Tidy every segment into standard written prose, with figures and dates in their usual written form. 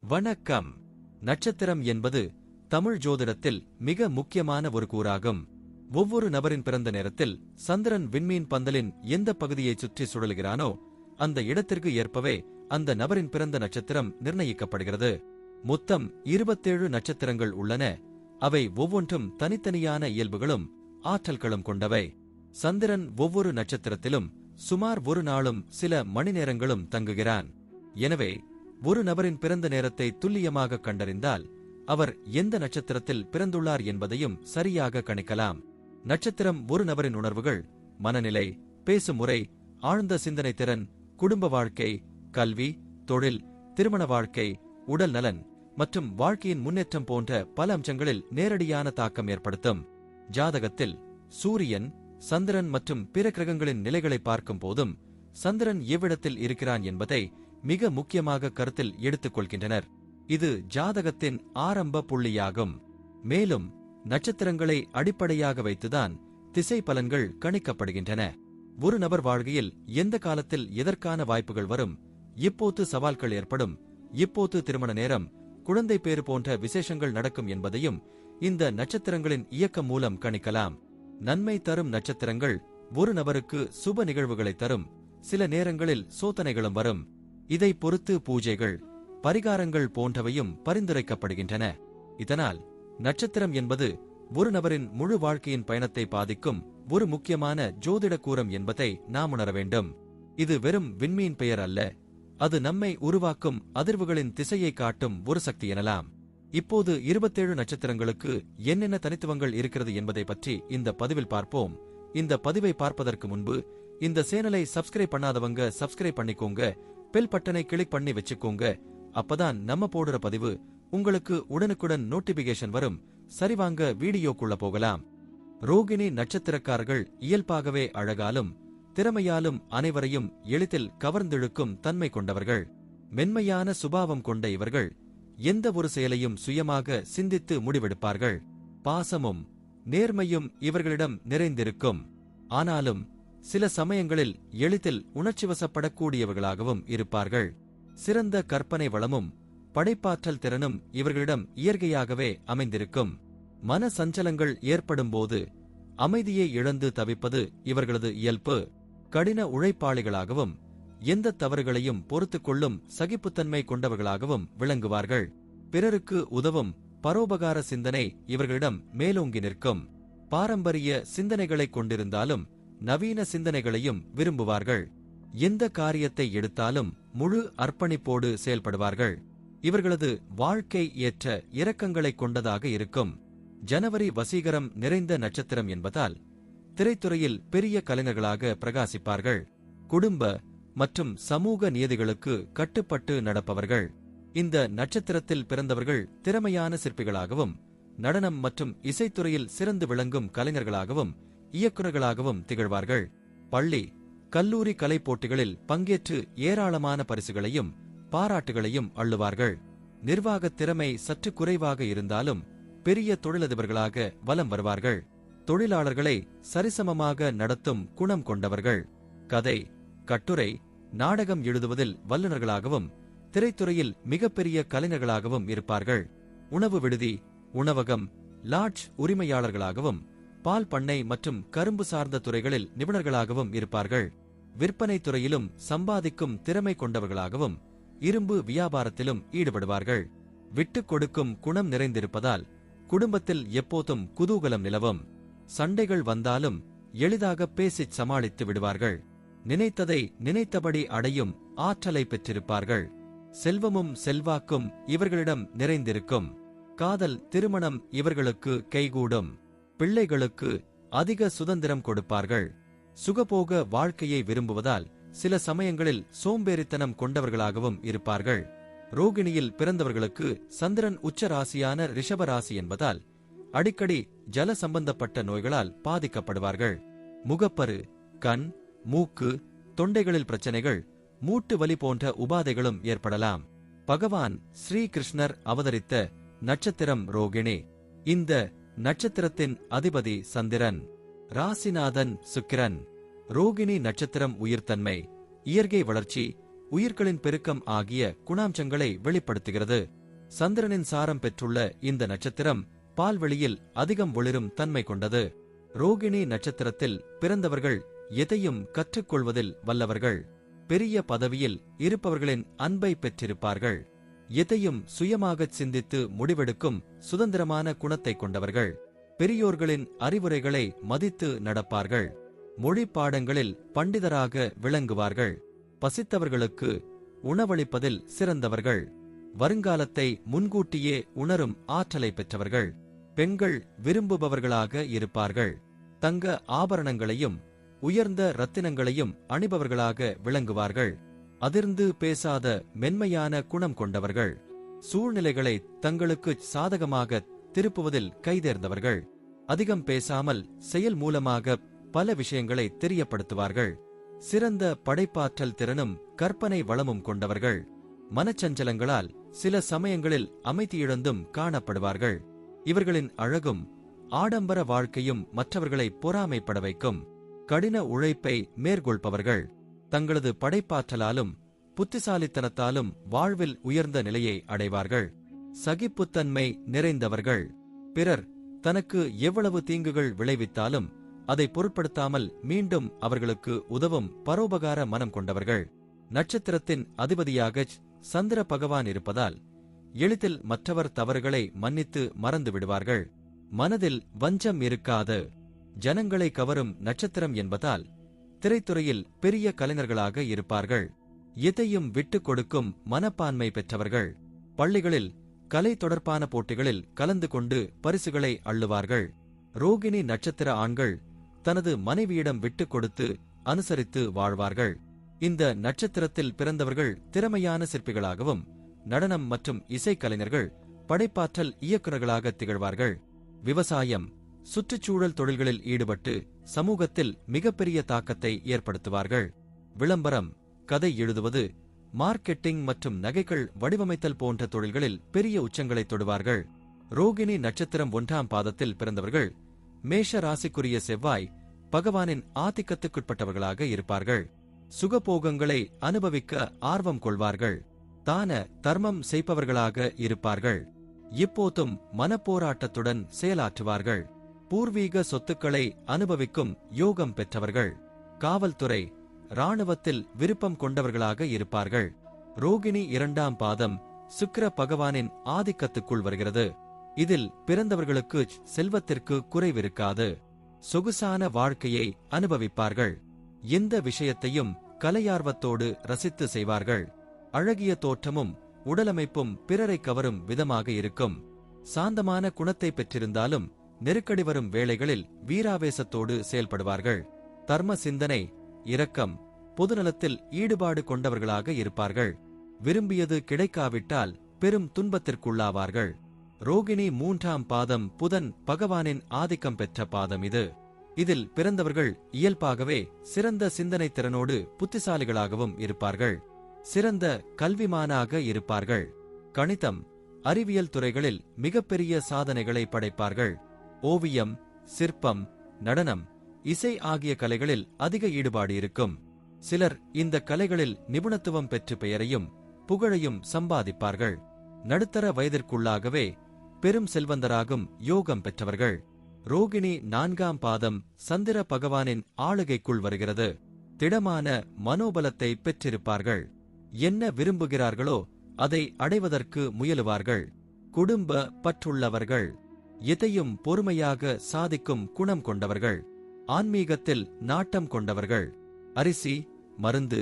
வணக்கம். நட்சத்திரம் என்பது தமிழ் ஜோதிடத்தில் மிக முக்கியமான ஒரு கூறாகும். ஒவ்வொரு நபரின் பிறந்த நேரத்தில் சந்திரன் விண்மீன் பந்தலின் எந்த பகுதியை சுற்றி சுழலுகிறானோ அந்த இடத்திற்கு ஏற்பவே அந்த நபரின் பிறந்த நட்சத்திரம் நிர்ணயிக்கப்படுகிறது. மொத்தம் 27 நட்சத்திரங்கள் உள்ளன. அவை ஒவ்வொன்றும் தனித்தனியான இயல்புகளும் ஆற்றல்களும் கொண்டவை. சந்திரன் ஒவ்வொரு நட்சத்திரத்திலும் சுமார் ஒரு நாளும் சில மணி நேரங்களும் தங்குகிறான். எனவே ஒரு நபரின் பிறந்த நேரத்தை துல்லியமாக கண்டறிந்தால் அவர் எந்த நட்சத்திரத்தில் பிறந்துள்ளார் என்பதையும் சரியாக கணிக்கலாம். நட்சத்திரம் ஒரு நபரின் உணர்வுகள், மனநிலை, பேசும் முறை, ஆழ்ந்த சிந்தனை திறன், குடும்ப வாழ்க்கை, கல்வி, தொழில், திருமண வாழ்க்கை, உடல் நலன் மற்றும் வாழ்க்கையின் முன்னேற்றம் போன்ற பல அம்சங்களில் நேரடியான தாக்கம் ஏற்படுத்தும். ஜாதகத்தில் சூரியன், சந்திரன் மற்றும் பிற கிரகங்களின் நிலைகளை பார்க்கும் போதும் சந்திரன் எவ்விடத்தில் இருக்கிறான் என்பதை மிக முக்கியமாக கருத்தில் எடுத்துக் கொள்கின்றனர். இது ஜாதகத்தின் ஆரம்ப புள்ளியாகும். மேலும் நட்சத்திரங்களை அடிப்படையாக வைத்துதான் திசை பலன்கள் கணிக்கப்படுகின்றன. ஒரு நபர் வாழ்க்கையில் எந்த காலத்தில் எதற்கான வாய்ப்புகள் வரும், எப்போது சவால்கள் ஏற்படும், எப்போது திருமண நேரம், குழந்தை பேறு போன்ற விசேஷங்கள் நடக்கும் என்பதையும் இந்த நட்சத்திரங்களின் இயக்கம் மூலம் கணிக்கலாம். நன்மை தரும் நட்சத்திரங்கள் ஒரு நபருக்கு சுப நிகழ்வுகளை தரும். சில நேரங்களில் சோதனைகளும் வரும். இதை பொறுத்து பூஜைகள், பரிகாரங்கள் போன்றவையும் பரிந்துரைக்கப்படுகின்றன. இதனால் நட்சத்திரம் என்பது ஒரு நபரின் முழு வாழ்க்கையின் பயணத்தை பாதிக்கும் ஒரு முக்கியமான ஜோதிட கூறம் என்பதை நாம் உணர வேண்டும். இது வெறும் விண்மீன் பெயர் அல்ல, அது நம்மை உருவாக்கும் அதிர்வுகளின் திசையை காட்டும் ஒரு சக்தி எனலாம். இப்போது 27 நட்சத்திரங்களுக்கு என்னென்ன தனித்துவங்கள் இருக்கிறது என்பதை பற்றி இந்த பதிவில் பார்ப்போம். இந்த பதிவை பார்ப்பதற்கு முன்பு இந்த சேனலை சப்ஸ்கிரைப் பண்ணாதவங்க சப்ஸ்கிரைப் பண்ணிக்கோங்க, பெல் பட்டனை கிளிக் பண்ணி வச்சுக்கோங்க. அப்பதான் நம்ம போடுற பதிவு உங்களுக்கு உடனுக்குடன் நோட்டிபிகேஷன் வரும். சரிவாங்க வீடியோக்குள்ள போகலாம். ரோகிணி நட்சத்திரக்காரர்கள் இயல்பாகவே அழகாலும் திறமையாலும் அனைவரையும் எளிதில் கவர்ந்திழுக்கும் தன்மை கொண்டவர்கள். மென்மையான சுபாவம் கொண்ட இவர்கள் எந்த ஒரு செயலையும் சுயமாக சிந்தித்து முடிவெடுப்பார்கள். பாசமும் நேர்மையும் இவர்களிடம் நிறைந்திருக்கும். ஆனாலும் சில சமயங்களில் எளிதில் உணர்ச்சிவசப்படக்கூடியவர்களாகவும் இருப்பார்கள். சிறந்த கற்பனை வளமும் படைப்பாற்றல் திறனும் இவர்களிடம் இயற்கையாகவே அமைந்திருக்கும். மன சஞ்சலங்கள் ஏற்படும்போது அமைதியை இழந்து தவிப்பது இவர்களது இயல்பு. கடின உழைப்பாளிகளாகவும் எந்த தவறுகளையும் பொறுத்துக் கொள்ளும் சகிப்புத்தன்மை கொண்டவர்களாகவும் விளங்குவார்கள். பிறருக்கு உதவும் பரோபகார சிந்தனை இவர்களிடம் மேலோங்கி நிற்கும். பாரம்பரிய சிந்தனைகளை கொண்டிருந்தாலும் நவீன சிந்தனைகளையும் விரும்புவார்கள். எந்த காரியத்தை எடுத்தாலும் முழு அர்ப்பணிப்போடு செயல்படுவார்கள். இவர்களது வாழ்க்கை ஏற்ற இரக்கங்களை கொண்டதாக இருக்கும். ஜனவரி வசீகரம் நிறைந்த நட்சத்திரம் என்பதால் திரைத்துறையில் பெரிய கலைஞர்களாக பிரகாசிப்பார்கள். குடும்ப மற்றும் சமூக நியதிகளுக்கு கட்டுப்பட்டு நடப்பவர்கள். இந்த நட்சத்திரத்தில் பிறந்தவர்கள் திறமையான சிற்பிகளாகவும் நடனம் மற்றும் இசைத்துறையில் சிறந்து விளங்கும் கலைஞர்களாகவும் இயக்குநர்களாகவும் திகழ்வார்கள். பள்ளி, கல்லூரி கலை போட்டிகளில் பங்கேற்று ஏராளமான பரிசுகளையும் பாராட்டுகளையும் அள்ளுவார்கள். நிர்வாகத் திறமை சற்று குறைவாக இருந்தாலும் பெரிய தொழிலதிபர்களாக வலம் வருவார்கள். தொழிலாளர்களை சரிசமமாக நடத்தும் குணம் கொண்டவர்கள். கதை, கட்டுரை, நாடகம் எழுதுவதில் வல்லுநர்களாகவும் திரைத்துறையில் மிகப்பெரிய கலைஞர்களாகவும் இருப்பார்கள். உணவு விடுதி, உணவகம், லாட்ஜ் உரிமையாளர்களாகவும் பால் பண்ணை மற்றும் கரும்பு சார்ந்த துறைகளில் நிபுணர்களாகவும் இருப்பார்கள். விற்பனை துறையிலும் சம்பாதிக்கும் திறமை கொண்டவர்களாகவும் இரும்பு வியாபாரத்திலும் ஈடுபடுவார்கள். விட்டுக் கொடுக்கும் குணம் நிறைந்திருப்பதால் குடும்பத்தில் எப்போதும் குதூகலம் நிலவும். சண்டைகள் வந்தாலும் எளிதாக பேசிச் சமாளித்து விடுவார்கள். நினைத்ததை நினைத்தபடி அடையும் ஆற்றலை பெற்றிருப்பார்கள். செல்வமும் செல்வாக்கும் இவர்களிடம் நிறைந்திருக்கும். காதல், திருமணம் இவர்களுக்கு கைகூடும். பிள்ளைகளுக்கு அதிக சுதந்திரம் கொடுப்பார்கள். சுகபோக வாழ்க்கையை விரும்புவதால் சில சமயங்களில் சோம்பேறித்தனம் கொண்டவர்களாகவும் இருப்பார்கள். ரோகிணியில் பிறந்தவர்களுக்கு சந்திரன் உச்ச ராசியான ரிஷப ராசி என்பதால் அடிக்கடி ஜல சம்பந்தப்பட்ட நோய்களால் பாதிக்கப்படுவார்கள். முகப்பரு, கண், மூக்கு, தொண்டைகளில் பிரச்சனைகள், மூட்டு வலி போன்ற உபாதைகளும் ஏற்படலாம். பகவான் ஸ்ரீகிருஷ்ணர் அவதரித்த நட்சத்திரம் ரோகிணி. இந்த நட்சத்திரத்தின் அதிபதி சந்திரன். ராசிநாதன் சுக்கிரன். ரோகிணி நட்சத்திரம் உயிர்த்தன்மை, இயற்கை வளர்ச்சி, உயிர்களின் பெருக்கம் ஆகிய குணாம்சங்களை வெளிப்படுத்துகிறது. சந்திரனின் சாரம் பெற்றுள்ள இந்த நட்சத்திரம் பால்வெளியில் அதிகம் ஒளிரும் தன்மை கொண்டது. ரோகிணி நட்சத்திரத்தில் பிறந்தவர்கள் எதையும் கற்றுக்கொள்வதில் வல்லவர்கள். பெரிய பதவியில் இருப்பவர்களின் அன்பை பெற்றிருப்பார்கள். எதையும் சுயமாகச் சிந்தித்து முடிவெடுக்கும் சுதந்திரமான குணத்தை கொண்டவர்கள். பெரியோர்களின் அறிவுரைகளை மதித்து நடப்பார்கள். மொழி பாடங்களில் பண்டிதராக விளங்குவார்கள். பசித்தவர்களுக்கு உணவளிப்பதில் சிறந்தவர்கள். வருங்காலத்தை முன்கூட்டியே உணரும் ஆற்றலை பெற்றவர்கள். பெண்கள் விரும்புபவர்களாக இருப்பார்கள். தங்க ஆபரணங்களையும் உயர்ந்த ரத்தினங்களையும் அணிபவர்களாக விளங்குவார்கள். அதிர்ந்து பேசாத மென்மையான குணம் கொண்டவர்கள். சூழ்நிலைகளை தங்களுக்கு சாதகமாக திருப்புவதில் கைதேர்ந்தவர்கள். அதிகம் பேசாமல் செயல் மூலமாக பல விஷயங்களை தெரியப்படுத்துவார்கள். சிறந்த படைப்பாற்றல் திறனும் கற்பனை வளமும் கொண்டவர்கள். மனச்சஞ்சலங்களால் சில சமயங்களில் அமைதியிழந்தும் காணப்படுவார்கள். இவர்களின் அழகும் ஆடம்பர வாழ்க்கையும் மற்றவர்களை பொறாமைப்பட வைக்கும். கடின உழைப்பை மேற்கொள்பவர்கள். தங்களது படைப்பாற்றலாலும் புத்திசாலித்தனத்தாலும் வாழ்வில் உயர்ந்த நிலையை அடைவார்கள். சகிப்புத்தன்மை நிறைந்தவர்கள். பிறர் தனக்கு எவ்வளவு தீங்குகள் விளைவித்தாலும் அதை பொருட்படுத்தாமல் மீண்டும் அவர்களுக்கு உதவும் பரோபகார மனம் கொண்டவர்கள். நட்சத்திரத்தின் அதிபதியாக சந்திர பகவான் இருப்பதால் எளிதில் மற்றவர் தவறுகளை மன்னித்து மறந்து விடுவார்கள். மனதில் வஞ்சம் இருக்காது. ஜனங்களை கவரும் நட்சத்திரம் என்பதால் திரைத்துறையில் பெரிய கலைஞர்களாக இருப்பார்கள். எதையும் விட்டுக் கொடுக்கும் மனப்பான்மை பெற்றவர்கள். பள்ளிகளில் கலை தொடர்பான போட்டிகளில் கலந்து கொண்டு பரிசுகளை அள்ளுவார்கள். ரோகிணி நட்சத்திர ஆண்கள் தனது மனைவியிடம் விட்டுக் கொடுத்து அனுசரித்து வாழ்வார்கள். இந்த நட்சத்திரத்தில் பிறந்தவர்கள் திறமையான சிற்பிகளாகவும் நடனம் மற்றும் இசைக்கலைஞர்கள் படைப்பாற்றல் இயக்குநர்களாக திகழ்வார்கள். விவசாயம், சுற்றுச்சூழல் தொழில்களில் ஈடுபட்டு சமூகத்தில் மிகப்பெரிய தாக்கத்தை ஏற்படுத்துவார்கள். விளம்பரம், கதை எழுதுவது, மார்க்கெட்டிங் மற்றும் நகைகள் வடிவமைத்தல் போன்ற தொழில்களில் பெரிய உச்சங்களை தொடுவார்கள். ரோகிணி நட்சத்திரம் 1ஆம் பாதத்தில் பிறந்தவர்கள் மேஷ ராசிக்குரிய செவ்வாய் பகவானின் ஆதிக்கத்துக்குட்பட்டவர்களாக இருப்பார்கள். சுகபோகங்களை அனுபவிக்க ஆர்வம் கொள்வார்கள். தான தர்மம் செய்பவர்களாக இருப்பார்கள். எப்போதும் மனப்போராட்டத்துடன் செயலாற்றுவார்கள். பூர்வீக சொத்துக்களை அனுபவிக்கும் யோகம் பெற்றவர்கள். காவல்துறை, இராணுவத்தில் விருப்பம் கொண்டவர்களாக இருப்பார்கள். ரோகிணி 2ஆம் பாதம் சுக்கிர பகவானின் ஆதிக்கத்துக்குள் வருகிறது. இதில் பிறந்தவர்களுக்கு செல்வத்திற்கு குறைவிருக்காது. சொகுசான வாழ்க்கையை அனுபவிப்பார்கள். எந்த விஷயத்தையும் கலையார்வத்தோடு ரசித்து செய்வார்கள். அழகிய தோற்றமும் உடலமைப்பும் பிறரை கவரும் விதமாக இருக்கும். சாந்தமான குணத்தை பெற்றிருந்தாலும் நெருக்கடி வரும் வேளைகளில் வீராவேசத்தோடு செயல்படுவார்கள். தர்ம சிந்தனை, இரக்கம், பொதுநலத்தில் ஈடுபாடு கொண்டவர்களாக இருப்பார்கள். விரும்பியது கிடைக்காவிட்டால் பெரும் துன்பத்திற்குள்ளாவார்கள். ரோகிணி 3ஆம் பாதம் புதன் பகவானின் ஆதிக்கம் பெற்ற பாதம் இது. இதில் பிறந்தவர்கள் இயல்பாகவே சிறந்த சிந்தனை திறனோடு புத்திசாலிகளாகவும் இருப்பார்கள். சிறந்த கல்விமானாக இருப்பார்கள். கணிதம், அறிவியல் துறைகளில் மிகப்பெரிய சாதனைகளை படைப்பார்கள். ஓவியம், சிற்பம், நடனம், இசை ஆகிய கலைகளில் அதிக ஈடுபாடு இருக்கும். சிலர் இந்த கலைகளில் நிபுணத்துவம் பெற்று பெயரையும் புகழையும் சம்பாதிப்பார்கள். நடுத்தர வயதிற்குள்ளாகவே பெரும் செல்வந்தராகும் யோகம் பெற்றவர்கள். ரோகிணி 4ஆம் பாதம் சந்திர பகவானின் ஆளுகைக்குள் வருகிறது. திடமான மனோபலத்தை பெற்றிருப்பார்கள். என்ன விரும்புகிறார்களோ அதை அடைவதற்கு முயலுவார்கள். குடும்ப பற்றுள்ளவர்கள். எதையும் பொறுமையாக சாதிக்கும் குணம் கொண்டவர்கள். ஆன்மீகத்தில் நாட்டம் கொண்டவர்கள். அரிசி, மருந்து,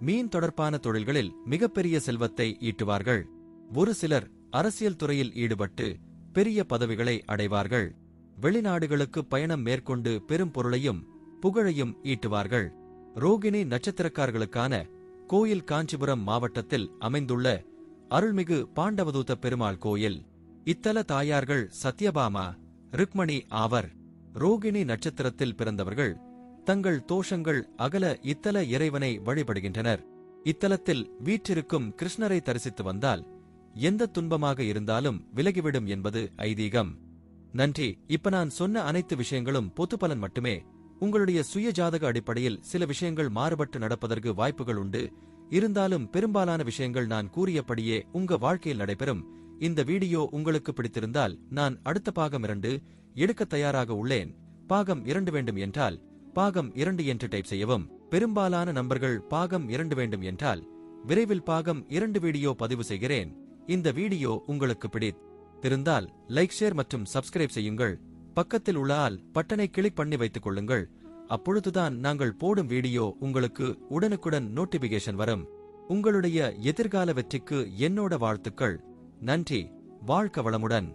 மீன் தொடர்பான தொழில்களில் மிகப்பெரிய செல்வத்தை ஈட்டுவார்கள். ஒரு சிலர் அரசியல் துறையில் ஈடுபட்டு பெரிய பதவிகளை அடைவார்கள். வெளிநாடுகளுக்கு பயணம் மேற்கொண்டு பெரும் பொருளையும் புகழையும் ஈட்டுவார்கள். ரோகிணி நட்சத்திரக்காரர்களுக்கான கோயில் காஞ்சிபுரம் மாவட்டத்தில் அமைந்துள்ள அருள்மிகு பாண்டவதூத பெருமாள் கோயில். இத்தல தாயார்கள் சத்யபாமா, ருக்மணி ஆவர். ரோகிணி நட்சத்திரத்தில் பிறந்தவர்கள் தங்கள் தோஷங்கள் அகல இத்தல இறைவனை வழிபடுகின்றனர். இத்தலத்தில் வீற்றிருக்கும் கிருஷ்ணரை தரிசித்து வந்தால் எந்த துன்பமாக இருந்தாலும் விலகிவிடும் என்பது ஐதீகம். நன்றி. இப்ப நான் சொன்ன அனைத்து விஷயங்களும் பொதுப்பலன் மட்டுமே. உங்களுடைய சுய ஜாதக அடிப்படையில் சில விஷயங்கள் மாறுபட்டு நடப்பதற்கு வாய்ப்புகள் உண்டு. இருந்தாலும் பெரும்பாலான விஷயங்கள் நான் கூறியபடியே உங்க வாழ்க்கையில் நடைபெறும். இந்த வீடியோ உங்களுக்கு பிடித்திருந்தால் நான் அடுத்த பாகம் 2 எடுக்க தயாராக உள்ளேன். பாகம் 2 வேண்டும் என்றால் பாகம் 2 என்று டைப் செய்யவும். பெரும்பாலான நண்பர்கள் பாகம் 2 வேண்டும் என்றால் விரைவில் பாகம் 2 வீடியோ பதிவு செய்கிறேன். இந்த வீடியோ உங்களுக்கு பிடித்திருந்தால் லைக், ஷேர் மற்றும் சப்ஸ்கிரைப் செய்யுங்கள். பக்கத்தில் உள்ள ஆல் பட்டனை கிளிக் பண்ணி வைத்துக் கொள்ளுங்கள். அப்பொழுதுதான் நாங்கள் போடும் வீடியோ உங்களுக்கு உடனுக்குடன் நோட்டிபிகேஷன் வரும். உங்களுடைய எதிர்கால வெற்றிக்கு என்னோட வாழ்த்துக்கள். நன்றி. வாழ்க வளமுடன்.